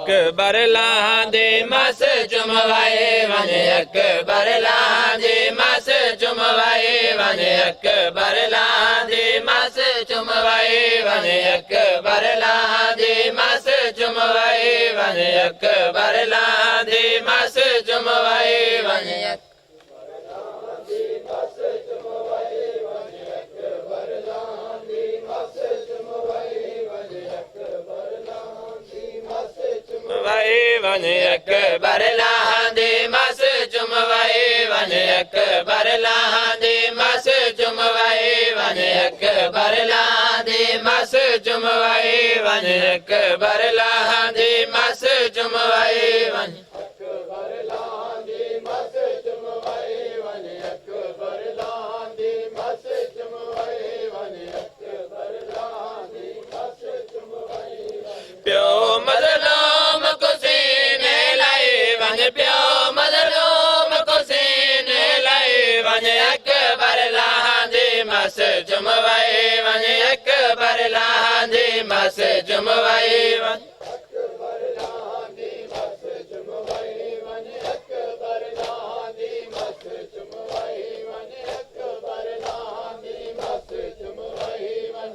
अकबर लांदे मस चुमवाए वन अकबर लांदे मस चुमवाए वन अकबर लांदे मस चुमवाए वन अकबर लांदे मस चुमवाए वन अकबर लांदे मस चुमवाए वन वन अकबर लांदे मस चुमवाए वन अकबर लांदे मस चुमवाए वन अकबर लांदे मस चुमवाए वन अकबर लांदे मस चुमवाए वन अकबर लांदे मस चुमवाए वन अकबर लांदे मस चुमवाए वन अकबर लांदे मस चुमवाए प्यो मजलूम को सीने लाए वन प्यो मजलूम को सीने लाए वन अकबर लांदे मस चुमवाए वन अकबर लांदे मस चुमवाए वन अकबर लांदे मस चुमवाए वन अकबर लांदे मस चुमवाए वन अकबर लांदे मस चुमवाए वन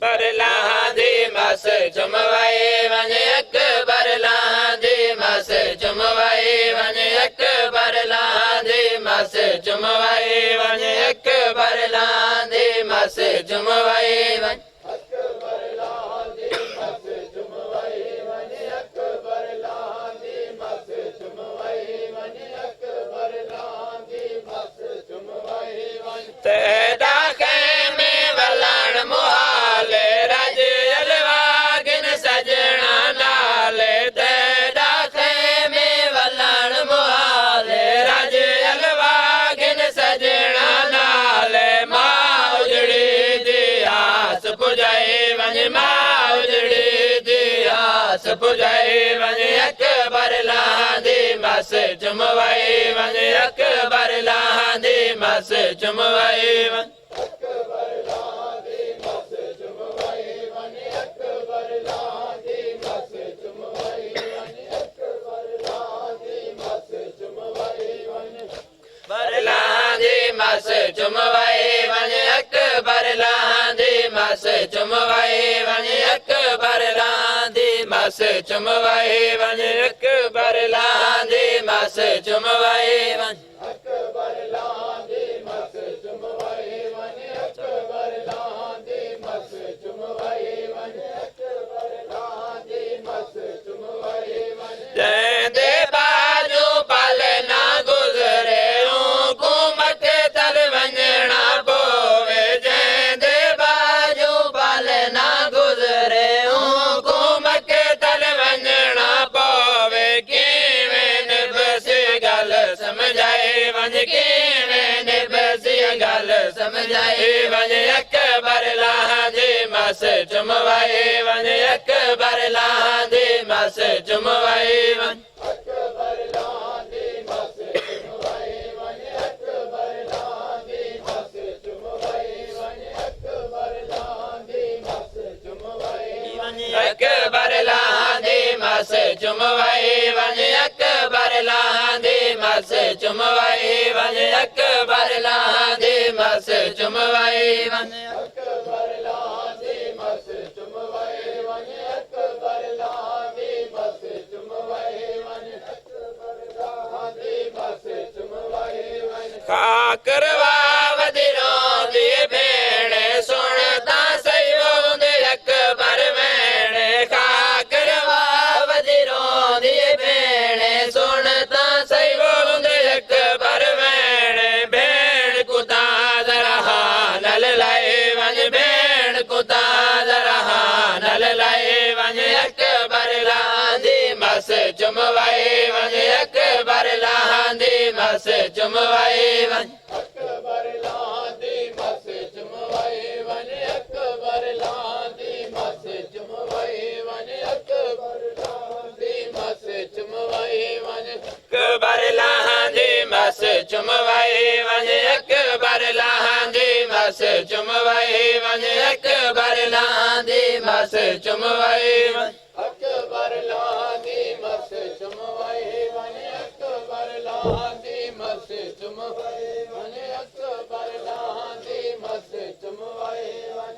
पर लांदे मस चुमवाए वन अकबर लांदे मस चुमवाए वन अकबर लांदे मस चुमवाए वन अकबर लांदे मस चुमवाए वन अकबर लांदे मस चुमवाए वन अकबर लांदे मस चुमवाए वन अकबर लांदे मस चुमवाए वन तेरा खेमे वलण मुहाल रज अलवागिन सजना नाल तेरा खेमे वलण मुहाल रज अलवागिन सजना नाल मां उजड़ी दी आस पुजाए वन मां उजड़ी दी आस पुजाए वन अकबर लांदे मस चुमवाए वन अकबर लांदे मस चुमवाए वन अकबर लांदे मस चुमवाए वन अकबर लांदे मस चुमवाए वन अकबर लांदे मस चुमवाए वन बर लांदे मस चुमवाए वन अकबर लांदे मस चुमवाए वन अकबर लांदे मस चुमवाए वन अकबर लांदे मस चुमवाए वन अकबर लांदे मस चुमवाए वन अकबर लांदे मस चुमवाए वन अकबर लांदे मस चुमवाए वन जैंदे बाजू पल ना गुजरे हुकूमत तल वंजना पोवे जैंदे बाजू पल ना गुजरे हुकूमत तल वंजना पोवे किवें निभसी गल समझाए वन किवें निभसी गल समझाए वन अकबर लांदे मस चुमवाए वन अकबर लांदे मस चुमवाए वन अकबर लांदे मस चुमवाए वन अकबर लांदे मस चुमवाए वन अकबर लांदे मस चुमवाए वन अकबर लांदे मस चुमवाए वन अकबर लांदे मस चुमवाए वन अकबर लांदे मस चुमवाए वन अकबर लांदे मस चुमवाए वन अकबर लांदे मस चुमवाए वन अकबर लांदे मस चुमवाए वन खाकरवा वदिरो दी भेणे सुनता सही वोंदे अकबर वेणे खाकरवा वदिरो दी भेणे सुनता सही वोंदे अकबर वेणे भेण कुता जरा नल लाए वन भेण कुता जरा नल लाए वन अकबर लांदे मस चुमवाए वन अकबर लांदे मस चुमवाए वन अकबर लांदे मस चुमवाए वन अकबर लांदे मस चुमवाए वन अकबर लांदे मस चुमवाए वन अकबर लांदे मस चुमवाए वन अकबर लांदे मस चुमवाए वन अकबर लांदे मस चुमवाए वन अकबर लांदे चुमवाए वन अकबर लाहां दी मस चुमवाए वन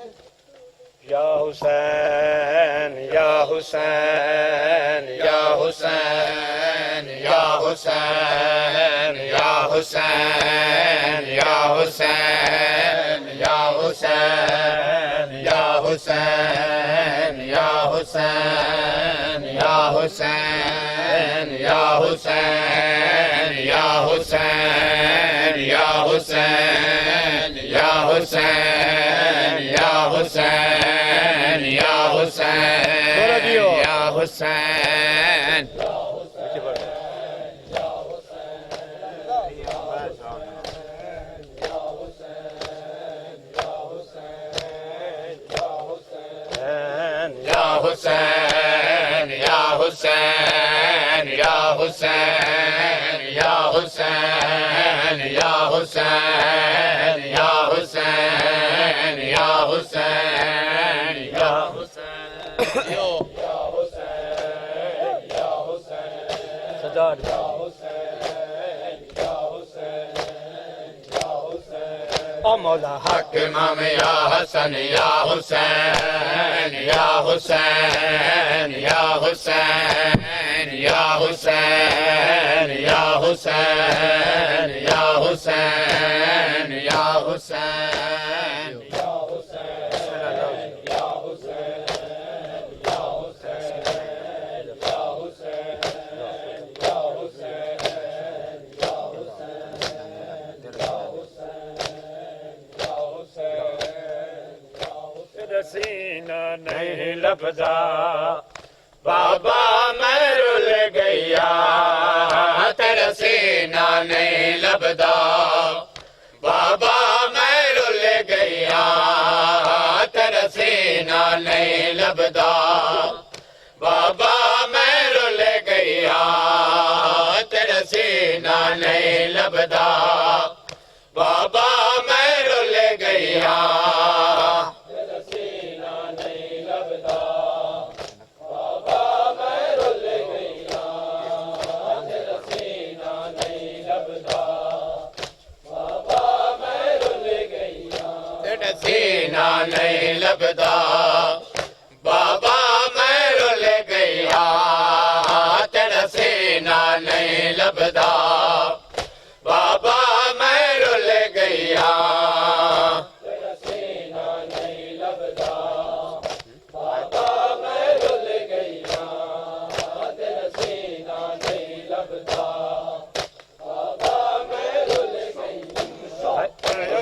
या हुसैन या हुसैन या हुसैन या हुसैन या हुसैन या हुसैन या हुसैन या हुसैन या हुसैन या हुसैन या हुसैन या हुसैन या हुसैन या हुसैन या हुसैन या हुसैन या Hussain Hussein, Ya Hussein, Ya Hussein, Ya Hussein, Ya Hussein, Ya Hussein, Ya Hussein, Ya Hussein, Ya Hussein, Ya Hussein, Sadar, Ya Hussein, Ya Hussein, Ya Hussein, O Mawla Haq Imam Ya Hasan, Ya Hussein, Ya Hussein, Ya Hussein, Ya Hussein, Ya Hussein, Ya Hussein, Ya Hussein, Ya Hussein, Ya Hussein, Ya Hussein, Ya Hussein, Ya Hussein, Ya Hussein, सीना नहीं लपदा बाबा मैं rule गया तेरा सीना नहीं लपदा बाबा मैं rule गया तेरा सीना नहीं लपदा बाबा मैं रुल गया तेरा सीना नहीं लपदा बाबा मैं रुल गया सीना नहीं लबदा बाबा मैं रुल गया तेरा सीना नहीं लबदा बाबा मैं रुल गया तेरा सीना नहीं लबदा बाबा मैं रुल गया तेरा सीना नहीं लबदा बाबा मैं रुल गया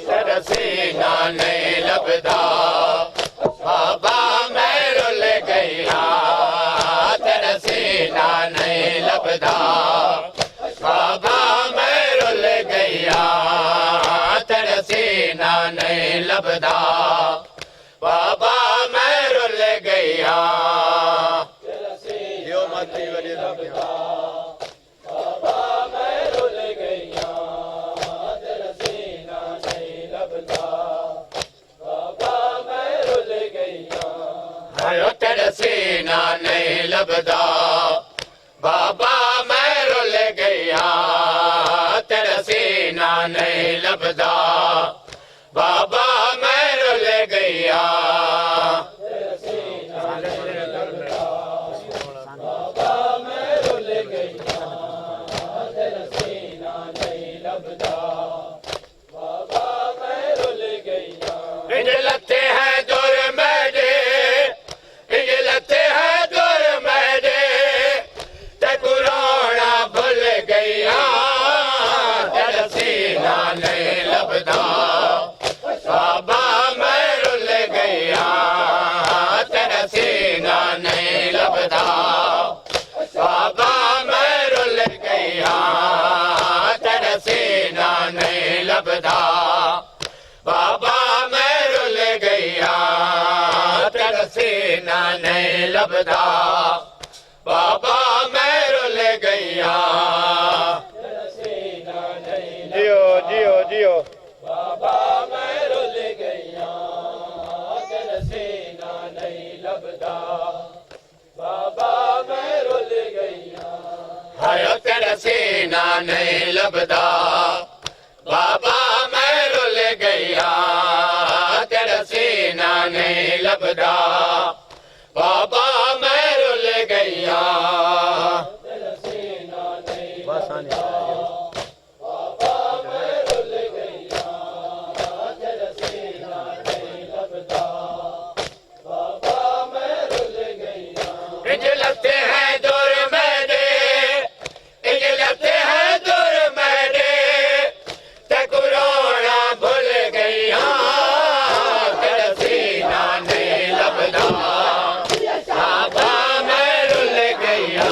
तेरा सीना नहीं लबदा बाबा मैं रुल गया तेरा सीना नहीं लबदा बाबा मैं रुल गया तेरा सीना नहीं लबदा बाबा मैं रुल गया तेरा सीना नहीं लबदा बाबा मैं रुल गया तेरा सीना नहीं लबदा बाबा मैं रुल गया हायो तेरा सीना नहीं लबदा बाबा मैं रुल गया तेरा सीना नहीं लबदा बाबा मैं रुल गया तेरा सीना नहीं लबदा बाबा मैं रुल गया तेरा सीना नहीं लबदा बाबा मैं रुल गया इंज लते हैं दूर मैडे इंज लते हैं दूर मैडे ते कुराना भूल गया तेरा सीना नहीं लबदा बाबा मैं रुल गया तेरा सीना नहीं लबदा बाबा मैं रुल गया तेरा सीना नहीं लबदा बाबा मैं रुल गया तेरा सीना नहीं लबदा बाबा मैं रुल गया तेरा सीना नहीं जियो जियो जियो बाबा मैं रुल गया तेरा सीना नहीं लबदा बाबा मैं रुल गया हायो तेरा सीना नहीं लबदा गया तेरा सीना नहीं लभदा बाबा मैं रुल गया लगते हैं दूर मेरे लगते हैं दूर मेरे तक रोना भूल गया तेरा सीना नहीं लभदा बाबा मैं रुल गया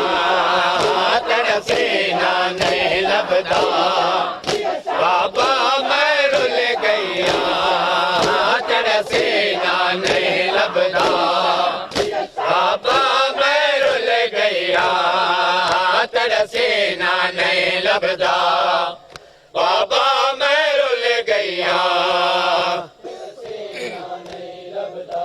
तेरा सीना नहीं लभदा बाबा मैं रुल गया तेरा सीना नहीं लभदा बाबा तेरा सीना नहीं लभदा बाबा मैं रुल गया तेरा सीना नहीं लभदा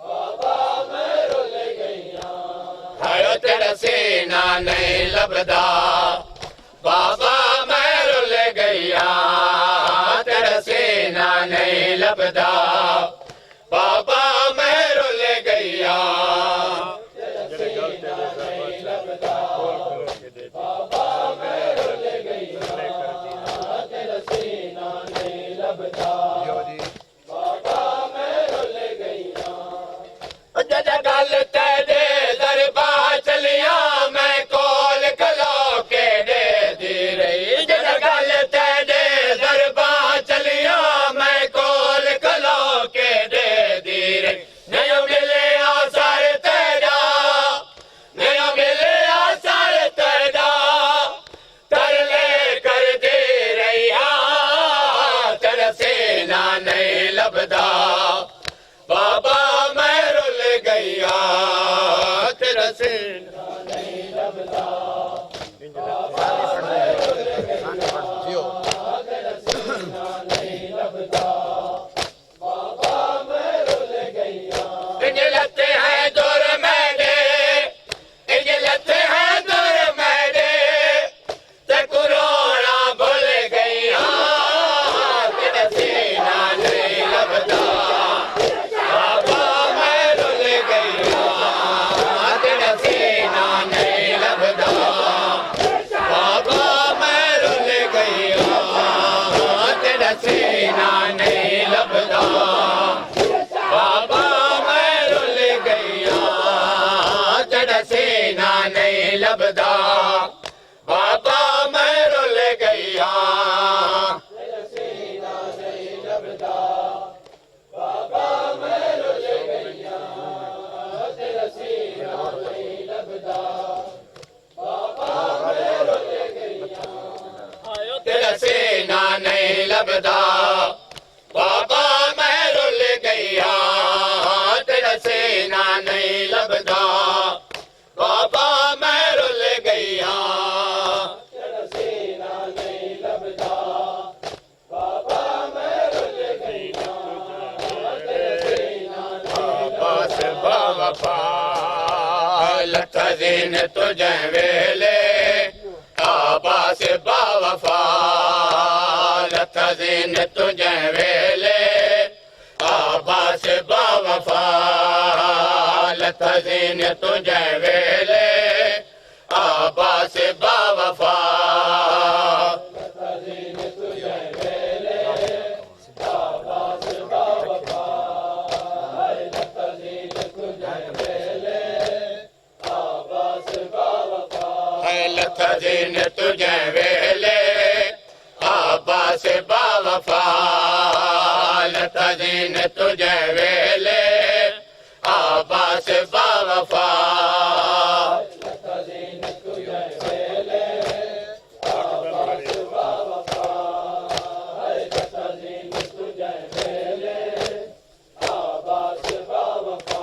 बाबा मैं रुल गया तेरा सीना नहीं लभदा बाबा मैं रुल गया बाबा मैं रुल गया तेरा सीना नहीं लभदा बाबा मैं रुल गया जद गल तेरे दरबार चलिया मैं कोल खलो के दे दी रही जद गल तेरे दरबार चलिया मैं कोल खलो के दे दी रही नहीं मिले आसार तेरा नहीं मिले आसार तेरा तरले कर दे रही तेरा सीना नहीं लभदा बाबा मैं रुल गया तेरा सीना नहीं लभदा बाबा मैं रुल गया तेरा सीना नहीं लभदा बाबा मैं रुल गया लगते हैं दूर मेरे लगते हैं दूर मेरे तक रोना भूल गया तेरा सीना नहीं लभदा बाबा मैं रुल गया तेरा सीना नहीं लभदा बाबा मैं रुल गया तेरा सीना नहीं लभदा बाबा मैं रुल गया तेरा सीना नहीं लभदा बाबा मैं रुल गया तेरा सीना नहीं लभदा बाबा मैं रुल गया तेरा सीना नहीं लभदा बाबा मैं रुल गया तेरा सीना नहीं लभदा बाबा मैं रुल गया तेरा सीना नहीं लभदा बाबा मैं रुल गया तेरा सीना नहीं लभदा बाबा मैं रुल गया तेरा सीना बस बाबा लथा दिन तुझे वेले आबास बावफा लथा दिन तुझे वेले आबास बावफा लथा दिन तुझे वेले आबास बावफा लथा दिन तुझे वेले आबास बावफा लथा दिन तुझे वेले आबास बावफा लथा दिन तुझे वेले आबास बावफा लथा दिन तुझे वेले आबास बावफा लथा दिन तुझे वेले आबास बावफा लथा दिन तुझे वेले आबास बावफा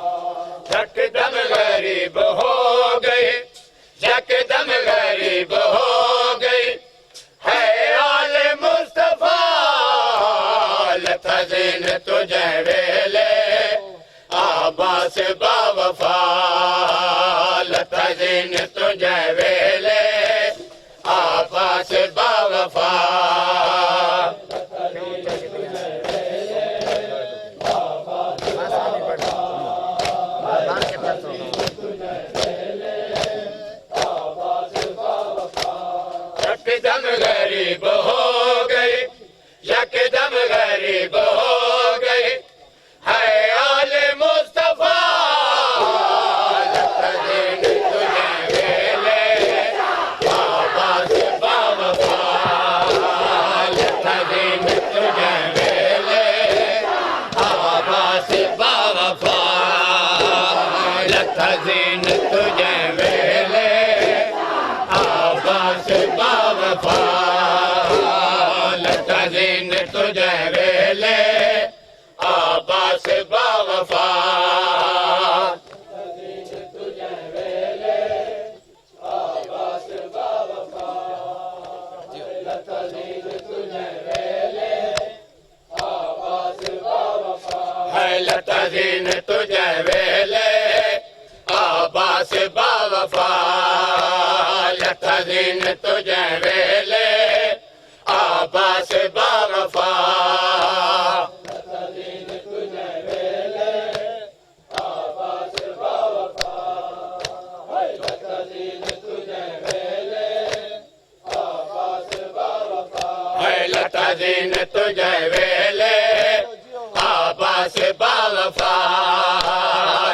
यकदम गरीब हो गए यकदम गरीब हो गई है आले मुस्तफा लथा दिन तुझे वेले आबास बावफा लथा दिन तुझे तुझे वेले आबास बावफा यकदम गरीब हो गए यकदम गरीब हो गए है आले मुस्तफा लखदीन तुझे वेले आबास बावफा लखदीन तुझे वेले आबास बावफा लखदीन तुझे वेले आबास बावफा लखदीन तुझे वेले आबास बावफा है लखदीन तुझे वेले आबास बावफा लखदीन तुझे वेले आबास बावफा है लखदीन तुझे वेले आबास बावफा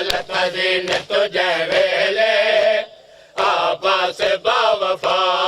लखदीन तुझे वेले आबास बावफा